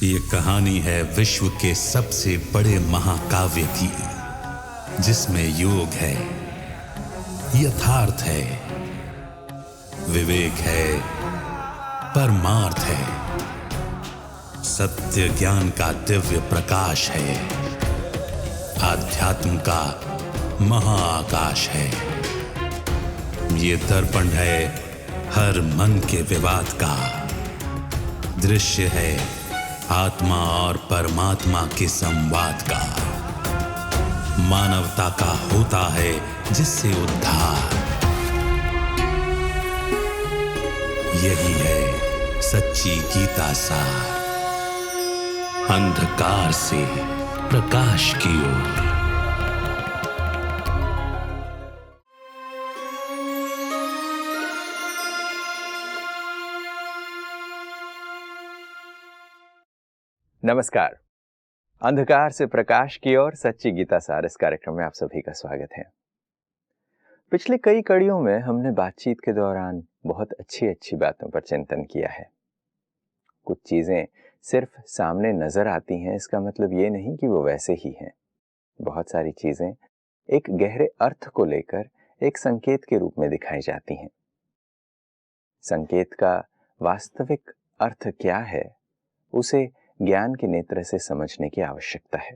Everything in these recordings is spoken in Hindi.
ये कहानी है विश्व के सबसे बड़े महाकाव्य की, जिसमें योग है, यथार्थ है, विवेक है, परमार्थ है, सत्य ज्ञान का दिव्य प्रकाश है, आध्यात्म का महाआकाश है। ये दर्पण है हर मन के विवाद का, दृश्य है आत्मा और परमात्मा के संवाद का, मानवता का होता है जिससे उद्धार। यही है सच्ची गीता सार, अंधकार से प्रकाश की ओर। नमस्कार। अंधकार से प्रकाश की ओर सच्ची गीता सार इस कार्यक्रम में आप सभी का स्वागत है। पिछले कई कड़ियों में हमने बातचीत के दौरान बहुत अच्छी बातों पर चिंतन किया है। कुछ चीजें सिर्फ सामने नजर आती हैं, इसका मतलब ये नहीं कि वो वैसे ही हैं। बहुत सारी चीजें एक गहरे अर्थ को लेकर एक संकेत के रूप में दिखाई जाती हैं। संकेत का वास्तविक अर्थ क्या है, उसे ज्ञान के नेत्र से समझने की आवश्यकता है,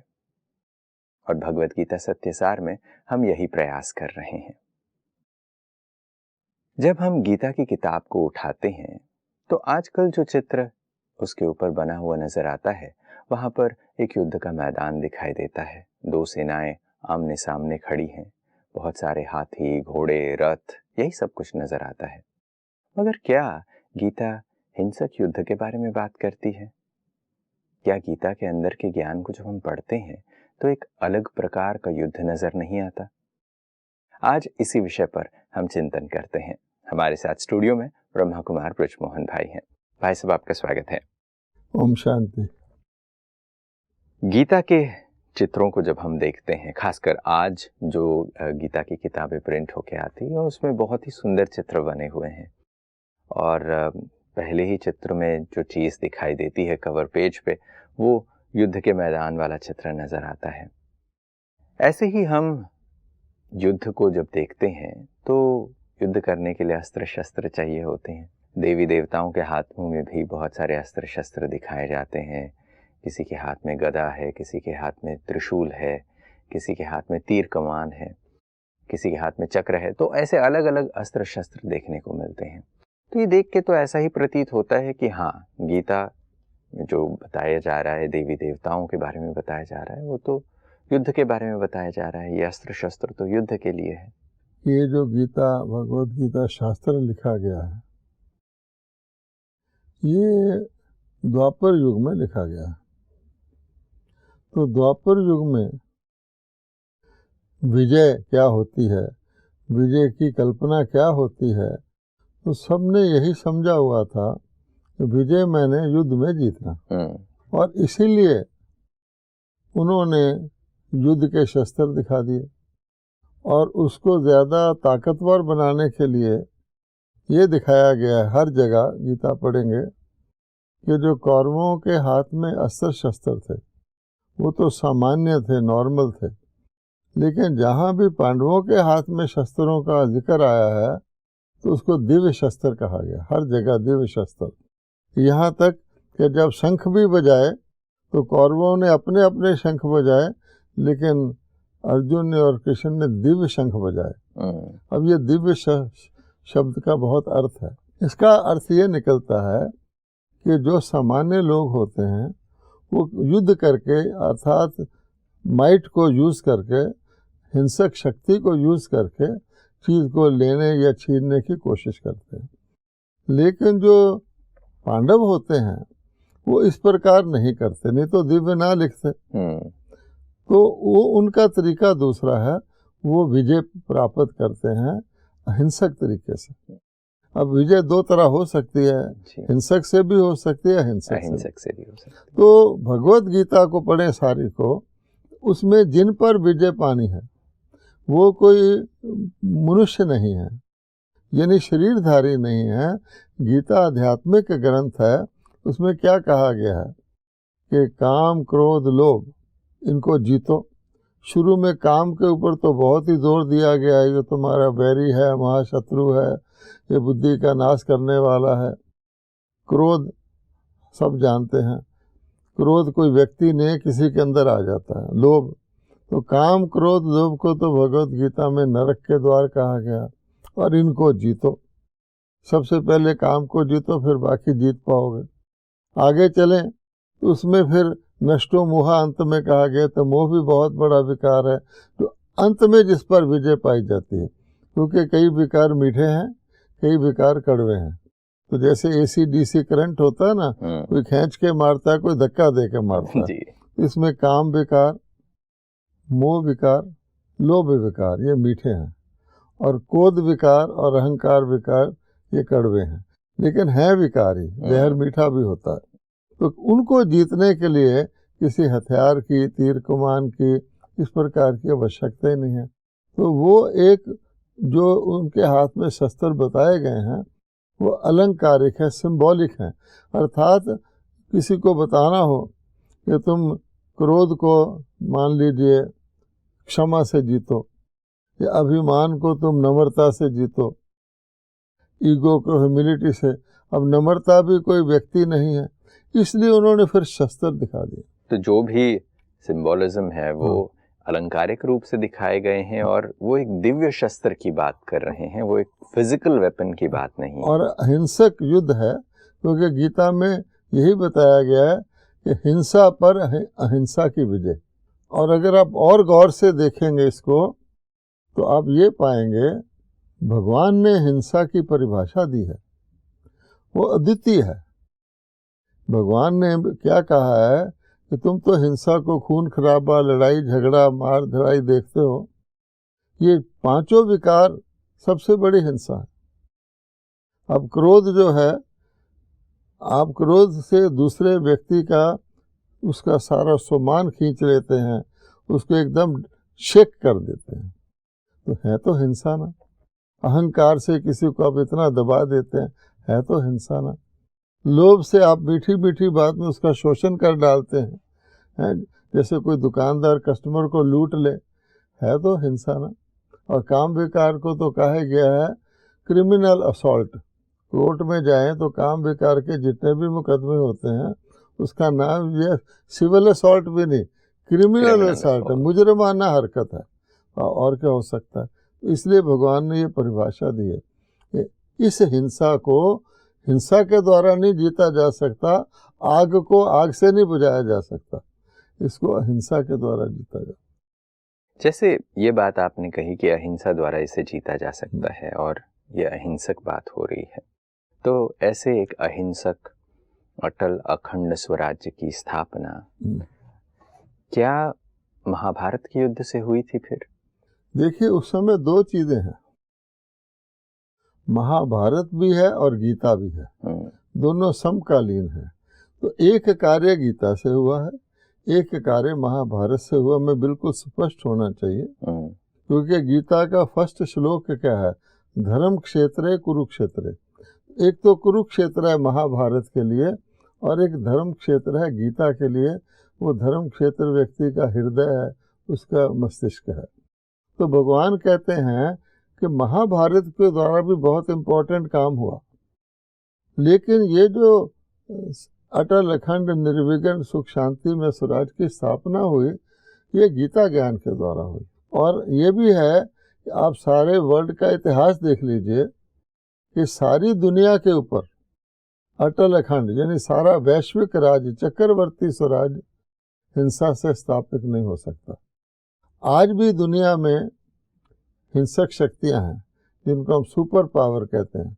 और भगवत गीता सत्यसार में हम यही प्रयास कर रहे हैं। जब हम गीता की किताब को उठाते हैं तो आजकल जो चित्र उसके ऊपर बना हुआ नजर आता है, वहां पर एक युद्ध का मैदान दिखाई देता है। दो सेनाएं आमने सामने खड़ी हैं, बहुत सारे हाथी, घोड़े, रथ, यही सब कुछ नजर आता है। मगर क्या गीता हिंसक युद्ध के बारे में बात करती है? क्या गीता के अंदर के ज्ञान को जब हम पढ़ते हैं तो एक अलग प्रकार का युद्ध नजर नहीं आता? आज इसी विषय पर हम चिंतन करते हैं। हमारे साथ स्टूडियो में ब्रह्मा कुमार ब्रजमोहन भाई हैं। भाई साहब, आपका स्वागत है। ओम शांति। गीता के चित्रों को जब हम देखते हैं, खासकर आज जो गीता की किताबें प्रिंट होके आती है, उसमें बहुत ही सुंदर चित्र बने हुए हैं, और पहले ही चित्र में जो चीज दिखाई देती है कवर पेज पे, वो युद्ध के मैदान वाला चित्र नजर आता है। ऐसे ही हम युद्ध को जब देखते हैं तो युद्ध करने के लिए अस्त्र शस्त्र चाहिए होते हैं। देवी देवताओं के हाथों में भी बहुत सारे अस्त्र शस्त्र दिखाए जाते हैं। किसी के हाथ में गदा है, किसी के हाथ में त्रिशूल है, किसी के हाथ में तीर कमान है, किसी के हाथ में चक्र है। तो ऐसे अलग अलग अस्त्र शस्त्र देखने को मिलते हैं। तो ये देख के तो ऐसा ही प्रतीत होता है कि हाँ, गीता जो बताया जा रहा है, देवी देवताओं के बारे में बताया जा रहा है, वो तो युद्ध के बारे में बताया जा रहा है। ये अस्त्र शस्त्र तो युद्ध के लिए है। ये जो गीता, भगवत गीता शास्त्र लिखा गया है, ये द्वापर युग में लिखा गया है। तो द्वापर युग में विजय क्या होती है, विजय की कल्पना क्या होती है, तो सबने यही समझा हुआ था कि विजय मैंने युद्ध में जीतना, और इसीलिए उन्होंने युद्ध के शस्त्र दिखा दिए। और उसको ज़्यादा ताकतवर बनाने के लिए ये दिखाया गया है, हर जगह गीता पढ़ेंगे कि जो कौरवों के हाथ में अस्त्र शस्त्र थे वो तो सामान्य थे, नॉर्मल थे, लेकिन जहाँ भी पांडवों के हाथ में शस्त्रों का जिक्र आया है तो उसको दिव्य शस्त्र कहा गया। हर जगह दिव्य शस्त्र। यहाँ तक कि जब शंख भी बजाए तो कौरवों ने अपने अपने शंख बजाए, लेकिन अर्जुन ने और कृष्ण ने दिव्य शंख बजाए। अब ये दिव्य शब्द का बहुत अर्थ है। इसका अर्थ ये निकलता है कि जो सामान्य लोग होते हैं वो युद्ध करके, अर्थात माइट को यूज़ करके, हिंसक शक्ति को यूज़ करके चीज़ को लेने या छीनने की कोशिश करते हैं। लेकिन जो पांडव होते हैं वो इस प्रकार नहीं करते, नहीं तो दिव्य ना लिखते। तो वो उनका तरीका दूसरा है, वो विजय प्राप्त करते हैं अहिंसक तरीके से। अब विजय दो तरह हो सकती है, हिंसक से भी हो सकती है, अहिंसक से भी हो सकती है। तो भगवत गीता को पढ़ें सारी को, उसमें जिन पर विजय पानी है वो कोई मनुष्य नहीं है, यानी शरीरधारी नहीं है। गीता आध्यात्मिक ग्रंथ है। उसमें क्या कहा गया है कि काम क्रोध लोभ इनको जीतो। शुरू में काम के ऊपर तो बहुत ही जोर दिया गया है, ये तुम्हारा बैरी है, महाशत्रु है, ये बुद्धि का नाश करने वाला है। क्रोध सब जानते हैं, क्रोध कोई व्यक्ति नहीं, किसी के अंदर आ जाता है। लोभ, तो काम क्रोध लोभ को तो भगवत गीता में नरक के द्वार कहा गया, और इनको जीतो। सबसे पहले काम को जीतो, फिर बाकी जीत पाओगे। आगे चलें तो उसमें फिर नष्टो मोहा अंत में कहा गया, तो मोह भी बहुत बड़ा विकार है, तो अंत में जिस पर विजय पाई जाती है। क्योंकि कई विकार मीठे हैं, कई विकार कड़वे हैं। तो जैसे AC/DC करंट होता है ना, कोई खींच के मारता है, कोई धक्का दे के मारता है। इसमें काम विकार, मोह विकार, लोभ विकार ये मीठे हैं, और क्रोध विकार और अहंकार विकार ये कड़वे हैं, लेकिन है विकारी। जहर मीठा भी होता है। तो उनको जीतने के लिए किसी हथियार की, तीर कमान की, इस प्रकार की आवश्यकता ही नहीं है। तो वो एक जो उनके हाथ में शस्त्र बताए गए हैं वो अलंकारिक है, सिंबॉलिक है। अर्थात किसी को बताना हो कि तुम क्रोध को मान लीजिए क्षमा से जीतो, या अभिमान को तुम नम्रता से जीतो, ईगो को ह्यूमिलिटी से। अब नम्रता भी कोई व्यक्ति नहीं है, इसलिए उन्होंने फिर शस्त्र दिखा दिए। तो जो भी सिंबोलिज्म है वो अलंकारिक रूप से दिखाए गए हैं, और वो एक दिव्य शस्त्र की बात कर रहे हैं, वो एक फिजिकल वेपन की बात नहीं है। और हिंसक युद्ध है, क्योंकि गीता में यही बताया गया है कि हिंसा पर अहिंसा की विजय। और अगर आप और गौर से देखेंगे इसको, तो आप ये पाएंगे भगवान ने हिंसा की परिभाषा दी है, वो अद्वितीय है। भगवान ने क्या कहा है कि तुम तो हिंसा को खून खराबा, लड़ाई झगड़ा, मार धराई देखते हो, ये पांचों विकार सबसे बड़ी हिंसा है। अब क्रोध जो है, आप क्रोध से दूसरे व्यक्ति का, उसका सारा सम्मान खींच लेते हैं, उसको एकदम शेक कर देते हैं, तो है तो हिंसा ना। अहंकार से किसी को आप इतना दबा देते हैं, है तो हिंसा ना। लोभ से आप मीठी मीठी बात में उसका शोषण कर डालते हैं, जैसे कोई दुकानदार कस्टमर को लूट ले, है तो हिंसा ना। और काम विकार को तो कहा गया है क्रिमिनल असॉल्ट। कोर्ट में जाएं तो काम विकार के जितने भी मुकदमे होते हैं, उसका नाम ये सिविल असॉल्ट भी नहीं, क्रिमिनल असॉल्ट है, मुजरिमाना हरकत है। और क्या हो सकता है। इसलिए भगवान ने ये परिभाषा दी है कि इस हिंसा को हिंसा के द्वारा नहीं जीता जा सकता, आग को आग से नहीं बुझाया जा सकता, इसको अहिंसा के द्वारा जीता जा। जैसे ये बात आपने कही कि अहिंसा द्वारा इसे जीता जा सकता है, और ये अहिंसक बात हो रही है, तो ऐसे एक अहिंसक अटल अखंड स्वराज्य की स्थापना क्या महाभारत के युद्ध से हुई थी फिर? देखिए, उस समय दो चीजें हैं, महाभारत भी है और गीता भी है, दोनों समकालीन हैं। तो एक कार्य गीता से हुआ है, एक कार्य महाभारत से हुआ, में बिल्कुल स्पष्ट होना चाहिए। क्योंकि गीता का फर्स्ट श्लोक क्या है, धर्म क्षेत्रे कुरुक्षेत्रे। एक तो कुरुक्षेत्र है महाभारत के लिए, और एक धर्म क्षेत्र है गीता के लिए। वो धर्म क्षेत्र व्यक्ति का हृदय है, उसका मस्तिष्क है। तो भगवान कहते हैं कि महाभारत के द्वारा भी बहुत इम्पोर्टेंट काम हुआ, लेकिन ये जो अटल अखंड निर्विघ्न सुख शांति में स्वराज की स्थापना हुई, ये गीता ज्ञान के द्वारा हुई। और ये भी है कि आप सारे वर्ल्ड का इतिहास देख लीजिए कि सारी दुनिया के ऊपर अटल अखंड यानी सारा वैश्विक राज्य, चक्रवर्ती स्वराज हिंसा से स्थापित नहीं हो सकता। आज भी दुनिया में हिंसक शक्तियां हैं, जिनको हम सुपर पावर कहते हैं,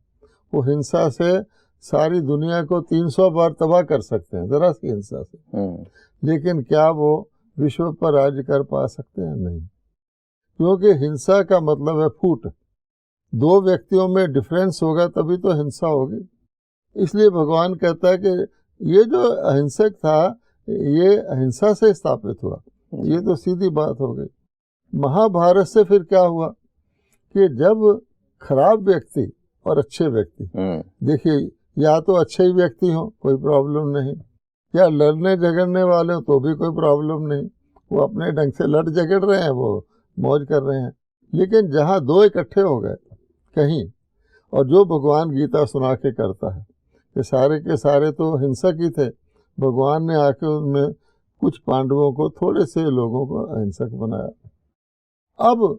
वो हिंसा से सारी दुनिया को 300 बार तबाह कर सकते हैं, जरा सी हिंसा से। लेकिन क्या वो विश्व पर राज्य कर पा सकते हैं? नहीं, क्योंकि हिंसा का मतलब है फूट। दो व्यक्तियों में डिफरेंस होगा तभी तो हिंसा होगी। इसलिए भगवान कहता है कि ये जो अहिंसक था, ये अहिंसा से स्थापित हुआ। ये तो सीधी बात हो गई। महाभारत से फिर क्या हुआ कि जब खराब व्यक्ति और अच्छे व्यक्ति, देखिए, या तो अच्छे ही व्यक्ति हो, कोई प्रॉब्लम नहीं, या लड़ने झगड़ने वाले हो तो भी कोई प्रॉब्लम नहीं, वो अपने ढंग से लड़ झगड़ रहे हैं, वो मौज कर रहे हैं। लेकिन जहाँ दो इकट्ठे हो गए कहीं, और जो भगवान गीता सुना के करता है कि सारे के सारे तो हिंसक ही थे, भगवान ने आके उनमें कुछ पांडवों को, थोड़े से लोगों को अहिंसक बनाया। अब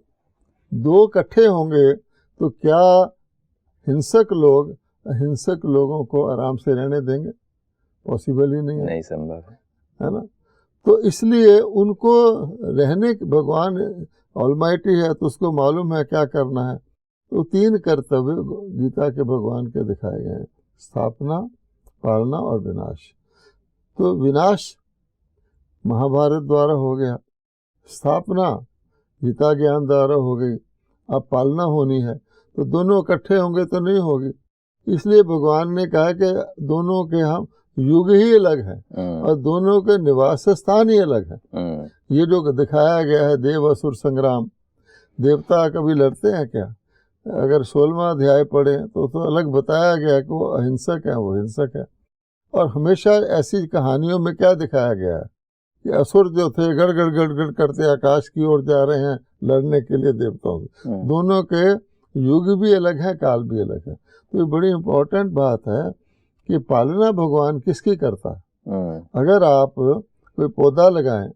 दो इकट्ठे होंगे तो क्या हिंसक लोग अहिंसक लोगों को आराम से रहने देंगे? पॉसिबल ही नहीं है, नहीं संभव है ना। तो इसलिए उनको रहने, भगवान ऑलमाइटी है तो उसको मालूम है क्या करना है। तो 3 कर्तव्य गीता के भगवान के दिखाए गए हैं, स्थापना, पालना और विनाश। तो विनाश महाभारत द्वारा हो गया, स्थापना गीता ज्ञान द्वारा हो गई, अब पालना होनी है। तो दोनों इकट्ठे होंगे तो नहीं होगी, इसलिए भगवान ने कहा कि दोनों के हम युग ही अलग है और दोनों के निवास स्थान ही अलग है। ये जो दिखाया गया है देव असुर संग्राम, देवता कभी लड़ते हैं क्या? अगर 16वां अध्याय पढ़े तो अलग बताया गया कि वो अहिंसक है, वो हिंसक है। और हमेशा ऐसी कहानियों में क्या दिखाया गया है कि असुर जो थे गड़गड़ गड़गड़ करते आकाश की ओर जा रहे हैं लड़ने के लिए देवताओं से। दोनों के युग भी अलग है, काल भी अलग है। तो ये बड़ी इम्पोर्टेंट बात है कि पालना भगवान किसकी करता है। अगर आप कोई पौधा लगाएं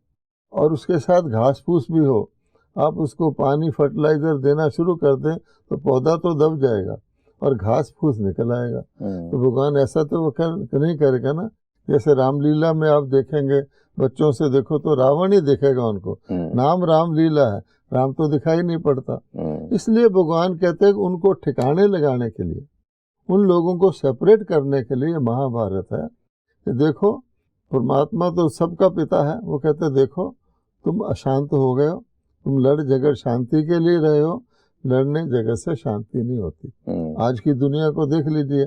और उसके साथ घास फूस भी हो, आप उसको पानी फर्टिलाइजर देना शुरू कर दें तो पौधा तो दब जाएगा और घास फूस निकल आएगा। तो भगवान ऐसा तो वो नहीं करेगा ना। जैसे रामलीला में आप देखेंगे, बच्चों से देखो तो रावण ही दिखेगा उनको, नाम रामलीला है, राम तो दिखाई नहीं पड़ता। इसलिए भगवान कहते हैं कि उनको ठिकाने लगाने के लिए, उन लोगों को सेपरेट करने के लिए महाभारत है कि देखो परमात्मा तो सबका पिता है। वो कहते देखो तुम अशांत हो गए हो, तुम लड़ झगड़ शांति के लिए रहे हो, लड़ने झगड़ से शांति नहीं होती। आज की दुनिया को देख लीजिए,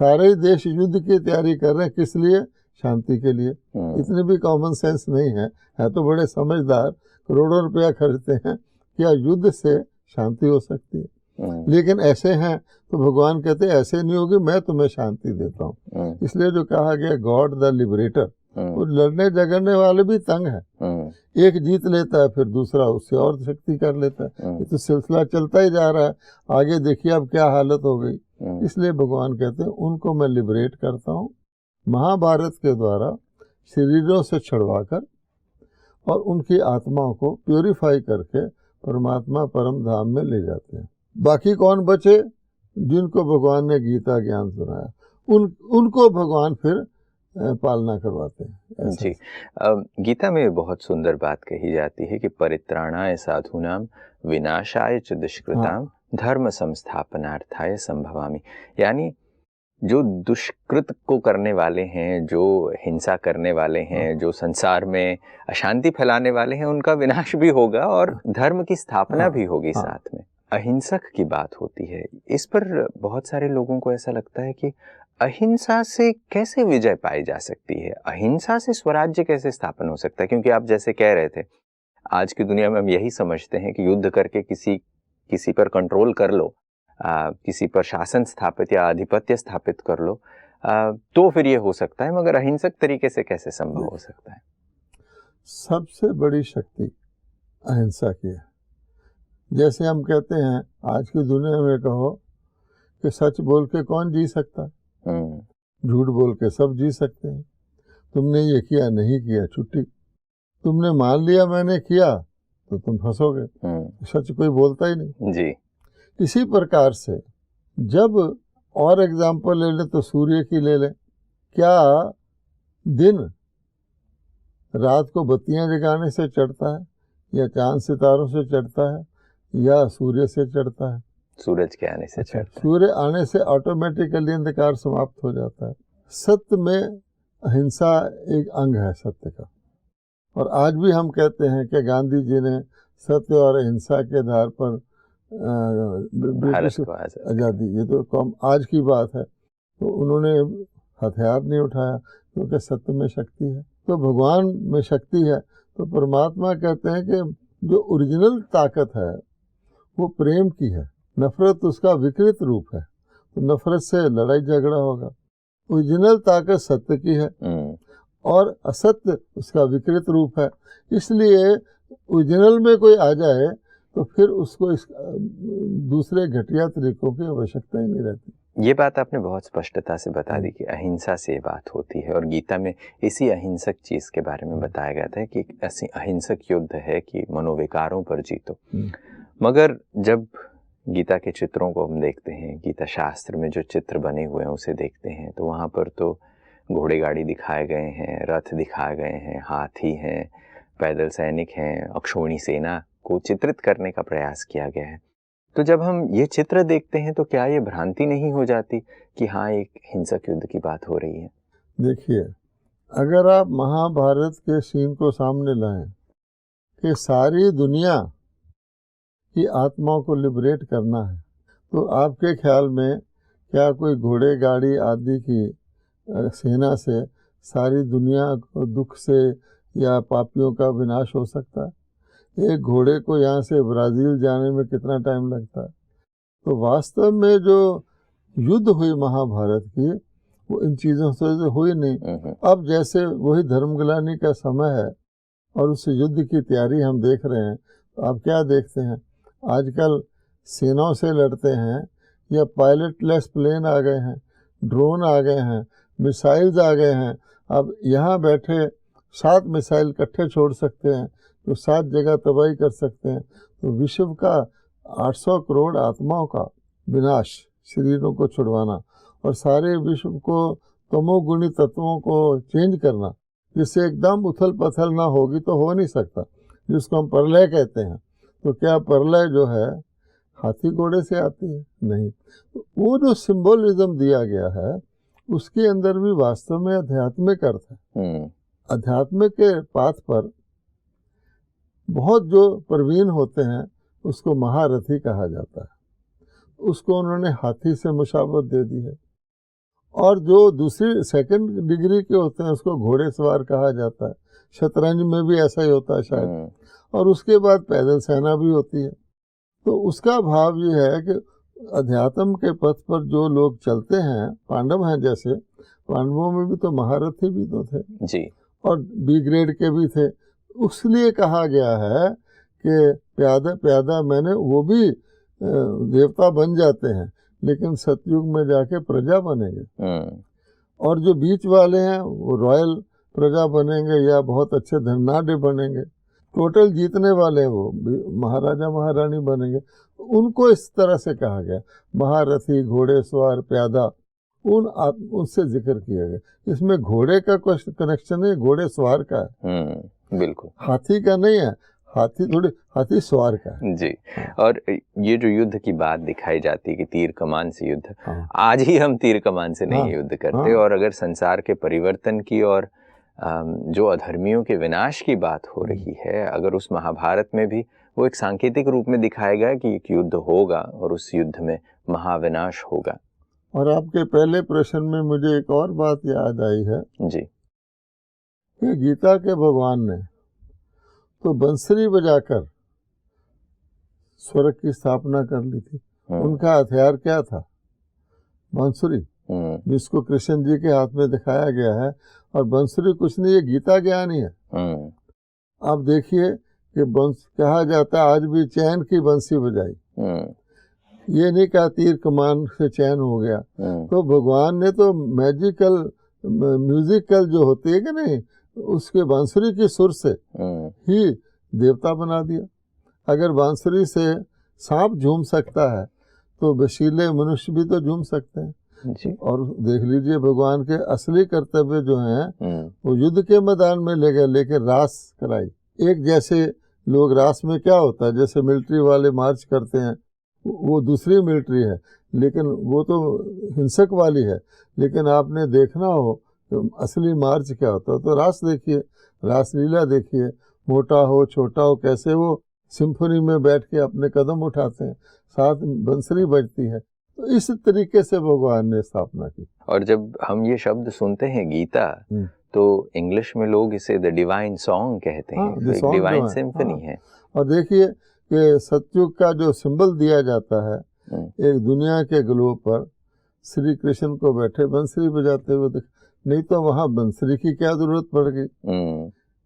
सारे देश युद्ध की तैयारी कर रहे हैं, किस लिए? शांति के लिए। इतनी भी कॉमन सेंस नहीं है तो बड़े समझदार, करोड़ों रुपया खरीदते हैं, क्या युद्ध से शांति हो सकती है? लेकिन ऐसे हैं तो भगवान कहते हैं ऐसे नहीं होगी, मैं तुम्हें शांति देता हूँ। इसलिए जो कहा गया गॉड द लिबरेटर, वो लड़ने झगड़ने वाले भी तंग है, एक जीत लेता है फिर दूसरा उससे और शक्ति कर लेता है। ये तो सिलसिला चलता ही जा रहा है, आगे देखिए अब क्या हालत हो गई। इसलिए भगवान कहते हैं उनको मैं लिबरेट करता हूँ महाभारत के द्वारा, शरीरों से छुड़वाकर और उनकी आत्माओं को प्योरीफाई करके परमात्मा परम धाम में ले जाते हैं। बाकी कौन बचे? जिनको भगवान ने गीता ज्ञान सुनाया, उनको भगवान फिर पालना करवाते हैं। जी, गीता में बहुत सुंदर बात कही जाती है कि परित्राणाय साधूनाम विनाशाय च दुष्कृताम धर्म संस्थापनार्थाय संभवामि। यानी जो दुष्कृत को करने वाले हैं, जो हिंसा करने वाले हैं, जो संसार में अशांति फैलाने वाले हैं, उनका विनाश भी होगा और धर्म की स्थापना भी होगी साथ में। अहिंसक की बात होती है, इस पर बहुत सारे लोगों को ऐसा लगता है कि अहिंसा से कैसे विजय पाई जा सकती है, अहिंसा से स्वराज्य कैसे स्थापन हो सकता है? क्योंकि आप जैसे कह रहे थे, आज की दुनिया में हम यही समझते हैं कि युद्ध करके किसी पर कंट्रोल कर लो, किसी पर शासन स्थापित या आधिपत्य स्थापित कर लो, तो फिर ये हो सकता है। मगर अहिंसक तरीके से कैसे संभव हो सकता है? सबसे बड़ी शक्ति अहिंसा की है। जैसे हम कहते हैं आज की दुनिया में कहो कि सच बोल के कौन जी सकता है, झूठ बोल के सब जी सकते हैं। तुमने ये किया नहीं किया छुट्टी, तुमने मान लिया मैंने किया तो तुम फंसोगे, सच कोई बोलता ही नहीं जी। इसी प्रकार से जब और एग्जाम्पल ले लें तो सूर्य की ले लें, क्या दिन रात को बत्तियां जगाने से चढ़ता है या चांद सितारों से चढ़ता है या सूर्य से चढ़ता है? सूरज के आने से चढ़ता है। सूर्य आने से ऑटोमेटिकली अंधकार समाप्त हो जाता है। सत्य में अहिंसा एक अंग है सत्य का। और आज भी हम कहते हैं कि गांधी जी ने सत्य और अहिंसा के आधार पर ब्रिटिश आज़ादी, ये तो कम आज की बात है, तो उन्होंने हथियार नहीं उठाया क्योंकि सत्य में शक्ति है। तो भगवान में शक्ति है। तो परमात्मा कहते हैं कि जो ओरिजिनल ताकत है वो प्रेम की है, नफरत उसका विकृत रूप है। तो नफरत से लड़ाई झगड़ा होगा। ओरिजिनल ताकत सत्य की है और असत्य उसका विकृत रूप है। इसलिए ओरिजिनल में कोई आ जाए तो फिर उसको दूसरे घटिया तरीकों की आवश्यकता ही नहीं रहती। ये बात आपने बहुत स्पष्टता से बता दी कि अहिंसा से ये बात होती है, और गीता में इसी अहिंसक चीज़ के बारे में बताया गया था कि ऐसी अहिंसक युद्ध है कि मनोविकारों पर जीतो। मगर जब गीता के चित्रों को हम देखते हैं, गीता शास्त्र में जो चित्र बने हुए हैं उसे देखते हैं, तो वहाँ पर तो घोड़े गाड़ी दिखाए गए हैं, रथ दिखाए गए हैं, हाथी हैं, पैदल सैनिक हैं, अक्षौणी सेना को चित्रित करने का प्रयास किया गया है। तो जब हम ये चित्र देखते हैं तो क्या ये भ्रांति नहीं हो जाती कि हाँ एक हिंसक युद्ध की बात हो रही है? देखिए, अगर आप महाभारत के सीन को सामने लाएं कि सारी दुनिया की आत्माओं को लिबरेट करना है, तो आपके ख्याल में क्या कोई घोड़े गाड़ी आदि की सेना से सारी दुनिया को दुख से या पापियों का विनाश हो सकता है? एक घोड़े को यहाँ से ब्राज़ील जाने में कितना टाइम लगता है? तो वास्तव में जो युद्ध हुई महाभारत की वो इन चीज़ों से हुई नहीं। अब जैसे वही धर्मग्लानि का समय है और उस युद्ध की तैयारी हम देख रहे हैं, तो आप क्या देखते हैं? आजकल सेनाओं से लड़ते हैं या पायलटलेस प्लेन आ गए हैं, ड्रोन आ गए हैं, मिसाइल्स आ गए हैं। अब यहाँ बैठे 7 मिसाइल इकट्ठे छोड़ सकते हैं तो 7 जगह तबाही कर सकते हैं। तो विश्व का 800 करोड़ आत्माओं का विनाश, शरीरों को छुड़वाना और सारे विश्व को तमोगुणी तत्वों को चेंज करना, जिससे एकदम उथल पथल ना होगी तो हो नहीं सकता, जिसको हम प्रलय कहते हैं। तो क्या प्रलय जो है हाथी घोड़े से आती है? नहीं। तो वो जो सिंबोलिज्म दिया गया है उसके अंदर भी वास्तव में आध्यात्मिक अर्थ है। अध्यात्म के पाथ पर बहुत जो प्रवीण होते हैं उसको महारथी कहा जाता है, उसको उन्होंने हाथी से मुशाबत दे दी है। और जो दूसरी सेकंड डिग्री के होते हैं उसको घोड़े सवार कहा जाता है। शतरंज में भी ऐसा ही होता है शायद। और उसके बाद पैदल सेना भी होती है। तो उसका भाव ये है कि अध्यात्म के पथ पर जो लोग चलते हैं, पांडव हैं जैसे, पांडवों में भी तो महारथी भी तो थे जी, और बी ग्रेड के भी थे। उसलिए कहा गया है कि प्यादा प्यादा मैंने वो भी देवता बन जाते हैं लेकिन सतयुग में जाके प्रजा बनेंगे। और जो बीच वाले हैं वो रॉयल प्रजा बनेंगे या बहुत अच्छे धनाढ़ बनेंगे। टोटल जीतने वाले हैं वो महाराजा महारानी बनेंगे। उनको इस तरह से कहा गया, महारथी, घोड़े सवार, प्यादा, उनसे जिक्र किया गया। इसमें घोड़े का कोई कनेक्शन नहीं, घोड़े सवार का है। बिल्कुल, हाथी का नहीं है। हाथी सवार का है। जी। और ये जो युद्ध की बात दिखाई जाती है कि तीर कमान से युद्ध, आज ही हम तीर कमान से नहीं युद्ध करते। और अगर संसार के परिवर्तन की और जो अधर्मियों के विनाश की बात हो रही है, अगर उस महाभारत में भी वो एक सांकेतिक रूप में दिखाया गया कि एक युद्ध होगा और उस युद्ध में महाविनाश होगा। और आपके पहले प्रश्न में मुझे एक और बात याद आई है जी, कि गीता के भगवान ने तो बंसरी बजाकर स्वर्ग की स्थापना कर ली थी। उनका हथियार क्या था? बांसुरी, जिसको कृष्ण जी के हाथ में दिखाया गया है। और बांसुरी कुछ नहीं, ये गीता ज्ञान ही है। आप देखिए कि कहा जाता है आज भी चैन की बंसी बजाई, ये नहीं कहा तीर कमान से चैन हो गया। तो भगवान ने तो मैजिकल म्यूजिकल जो होती है कि नहीं, उसके बांसुरी की सुर से ही देवता बना दिया। अगर बांसुरी से सांप झूम सकता है तो वशीले मनुष्य भी तो झूम सकते हैं जी। और देख लीजिए भगवान के असली कर्तव्य जो हैं वो युद्ध के मैदान में ले गए, लेके रास कराई। एक जैसे लोग रास में क्या होता है, जैसे मिलिट्री वाले मार्च करते हैं, वो दूसरी मिलिट्री है, लेकिन वो तो हिंसक वाली है। लेकिन आपने देखना हो तो असली मार्च क्या होता है, तो रास देखिए, रासलीला देखिए, मोटा हो छोटा हो कैसे वो सिम्फनी में बैठ के अपने कदम उठाते हैं, साथ बंसरी बजती है। तो इस तरीके से भगवान ने स्थापना की। और जब हम ये शब्द सुनते हैं गीता, तो इंग्लिश में लोग इसे द डिवाइन सॉन्ग कहते हैं, तो एक डिवाइन सिम्फनी है। और देखिए कि सतयुग का जो सिंबल दिया जाता है, एक दुनिया के ग्लोब पर श्री कृष्ण को बैठे बंसरी बजाते हुए नहीं तो वहाँ बंसरी की क्या जरूरत पड़ गई।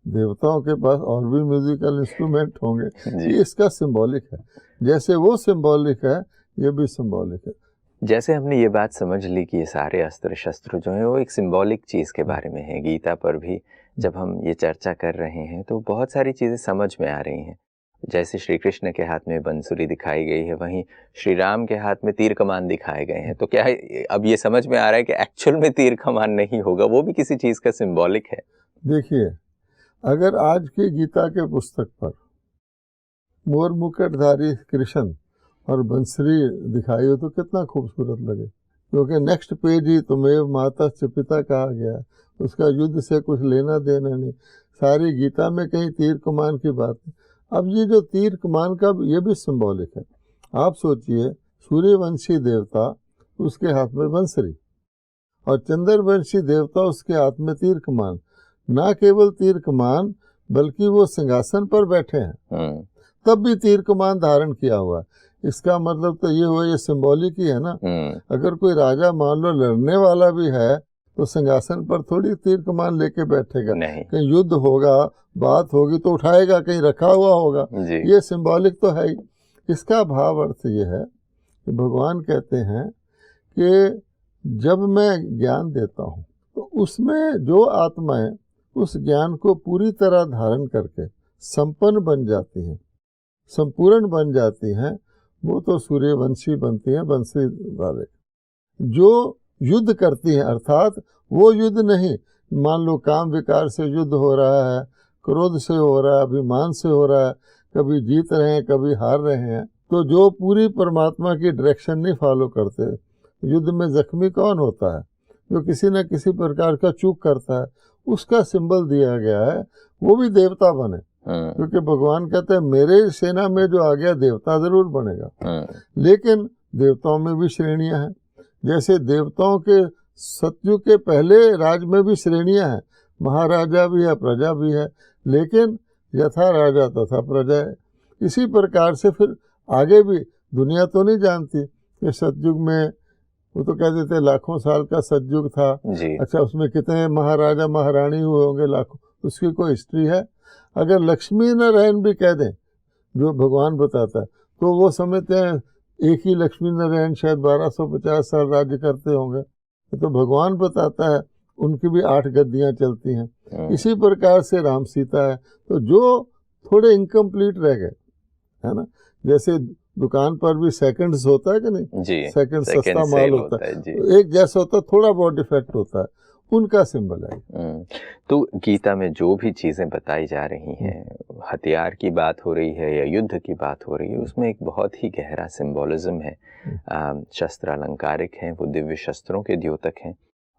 देवताओं के पास और भी म्यूजिकल इंस्ट्रूमेंट होंगे। ये इसका सिंबॉलिक है, जैसे वो सिंबॉलिक है ये भी सिंबॉलिक है। जैसे हमने ये बात समझ ली कि ये सारे अस्त्र शस्त्र जो है वो एक सिंबॉलिक चीज़ के बारे में है, गीता पर भी जब हम ये चर्चा कर रहे हैं तो बहुत सारी चीज़ें समझ में आ रही हैं। जैसे श्री कृष्ण के हाथ में बंसुरी दिखाई गई है, वहीं श्री राम के हाथ में तीर कमान दिखाए गए हैं। तो क्या है, अब ये समझ में आ रहा है कि एक्चुअल में तीर कमान नहीं होगा, वो भी किसी चीज़ का सिंबॉलिक है। देखिए, अगर आज की गीता के पुस्तक पर मोर मुकुटधारी कृष्ण और बंसरी दिखाई हो तो कितना खूबसूरत लगे, क्योंकि नेक्स्ट पेज ही तुम्हें माता से पिता कहा गया, उसका युद्ध से कुछ लेना देना नहीं। सारी गीता में कहीं तीर कमान की बात नहीं। अब ये जो तीर कमान का ये भी सिंबॉलिक है। आप सोचिए, सूर्यवंशी देवता उसके हाथ में बंसरी और चंद्रवंशी देवता उसके हाथ में तीर कमान। ना केवल तीर कमान बल्कि वो सिंहासन पर बैठे हैं तब भी तीर कमान धारण किया हुआ। इसका मतलब तो ये हुआ, ये सिंबॉलिक ही है ना। अगर कोई राजा मान लो लड़ने वाला भी है तो सिंहासन पर थोड़ी तीर कमान लेके बैठेगा, कहीं युद्ध होगा बात होगी तो उठाएगा, कहीं रखा हुआ होगा। ये सिंबॉलिक तो है ही। इसका भाव अर्थ ये है कि भगवान कहते हैं कि जब मैं ज्ञान देता हूँ तो उसमें जो आत्माएं उस ज्ञान को पूरी तरह धारण करके संपन्न बन जाती हैं, संपूर्ण बन जाती हैं, वो तो सूर्यवंशी बनती हैं, बंसी वाले। जो युद्ध करती हैं, अर्थात वो युद्ध नहीं, मान लो काम विकार से युद्ध हो रहा है, क्रोध से हो रहा है, अभिमान से हो रहा है, कभी जीत रहे हैं कभी हार रहे हैं, तो जो पूरी परमात्मा की डायरेक्शन नहीं फॉलो करते। युद्ध में जख्मी कौन होता है? जो किसी न किसी प्रकार का चूक करता है, उसका सिंबल दिया गया है। वो भी देवता बने, क्योंकि भगवान कहते हैं मेरे सेना में जो आ गया देवता जरूर बनेगा। लेकिन देवताओं में भी श्रेणियां हैं। जैसे देवताओं के सतयुग के पहले राज में भी श्रेणियां हैं, महाराजा भी है, प्रजा भी है, लेकिन यथा राजा तथा प्रजा है। इसी प्रकार से फिर आगे भी दुनिया तो नहीं जानती कि सतयुग में, वो तो कह देते लाखों साल का सतयुग था। अच्छा, उसमें कितने महाराजा महारानी हुए होंगे, लाखों, उसकी कोई हिस्ट्री है? अगर लक्ष्मी नारायण भी कह दें जो भगवान बताता है तो वो समझते हैं एक ही लक्ष्मी नारायण शायद 1250 साल राज्य करते होंगे। तो भगवान बताता है उनकी भी 8 गद्दियां चलती हैं। इसी प्रकार से राम सीता है, तो जो थोड़े इनकम्प्लीट रह गए, है ना, जैसे दुकान पर भी सेकंड्स होता है कि नहीं, सेकंड सस्ता माल होता है, एक जैसा होता है, थोड़ा बहुत डिफेक्ट होता है, उनका सिंबल है। तो गीता में जो भी चीजें बताई जा रही हैं, हथियार की बात हो रही है या युद्ध की बात हो रही है, उसमें एक बहुत ही गहरा सिंबोलिज्म है। शस्त्र अलंकारिक हैं, वो दिव्य शस्त्रों के द्योतक हैं,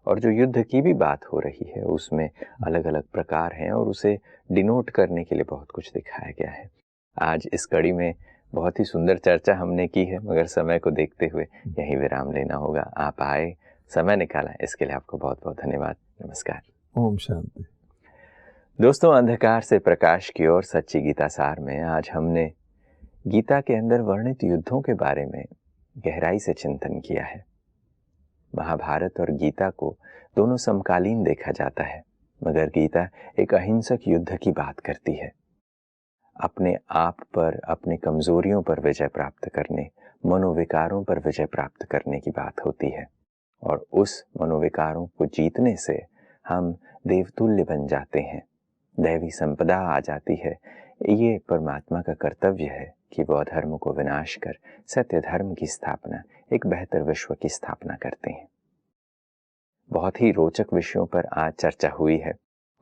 और जो युद्ध की भी बात हो रही है उसमें अलग अलग प्रकार हैं और उसे डिनोट करने के लिए बहुत कुछ दिखाया गया है। आज इस कड़ी में बहुत ही सुंदर चर्चा हमने की है, मगर समय को देखते हुए यही विराम लेना होगा। आप आए, समय निकाला, इसके लिए आपको बहुत बहुत धन्यवाद। नमस्कार। ओम शांति। दोस्तों, अंधकार से प्रकाश की ओर सच्ची गीता सार में आज हमने गीता के अंदर वर्णित युद्धों के बारे में गहराई से चिंतन किया है। महाभारत और गीता को दोनों समकालीन देखा जाता है, मगर गीता एक अहिंसक युद्ध की बात करती है। अपने आप पर, अपनी कमजोरियों पर विजय प्राप्त करने, मनोविकारों पर विजय प्राप्त करने की बात होती है, और उस मनोविकारों को जीतने से हम देवतुल्य बन जाते हैं, दैवी संपदा आ जाती है। ये परमात्मा का कर्तव्य है कि वह अधर्म को विनाश कर सत्य धर्म की स्थापना, एक बेहतर विश्व की स्थापना करते हैं। बहुत ही रोचक विषयों पर आज चर्चा हुई है।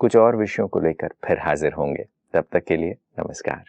कुछ और विषयों को लेकर फिर हाजिर होंगे। तब तक के लिए नमस्कार।